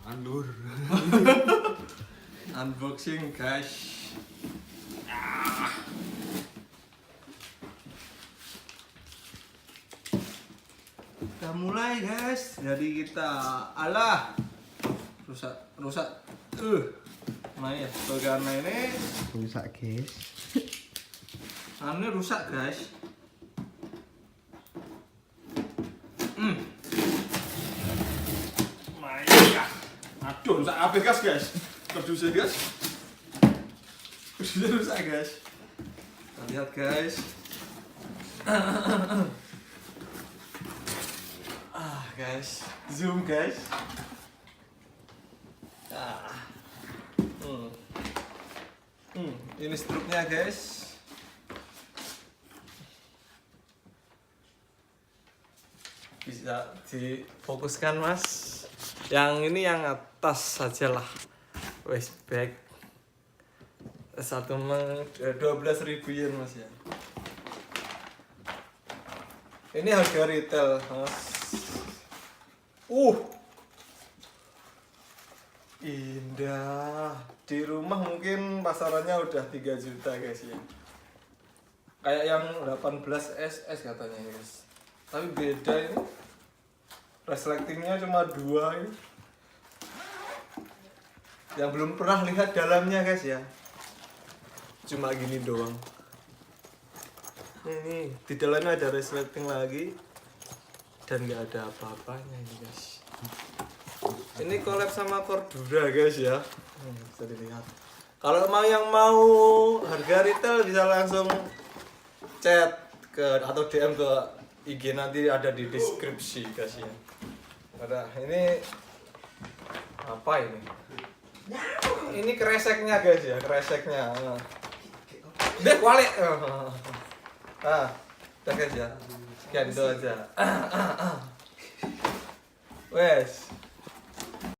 Andur. Unboxing guys. Kita mulai guys. Jadi kita rusak. Nah ya, bagian ini rusak guys. ini rusak guys. Aduh, rusak apa guys? Kerdusnya guys. Kerdusnya rusak guys. Kita lihat guys. Guys, zoom guys. Ini struknya guys. Bisa difokuskan mas. Yang ini yang atas sajalah. Waist bag 12.000 yen mas ya. Ini harga retail mas. Indah. Di rumah mungkin pasarannya udah 3 juta guys ya. Kayak yang 18 SS katanya guys. Tapi beda ini. Resletingnya cuma 2 ini. Yang belum pernah lihat dalamnya guys ya. Cuma gini doang. Ini di dalamnya ada resleting lagi. Dan nggak ada apa-apanya ini guys. Ini collab sama Cordura guys ya. Bisa dilihat. Kalau yang mau harga retail bisa langsung chat ke atau DM ke IG, nanti ada di deskripsi guys ya. Ada ini apa ini? Ini kreseknya guys ya, kreseknya. Deh wale. Udah guys ya. Sekian itu aja. Wes.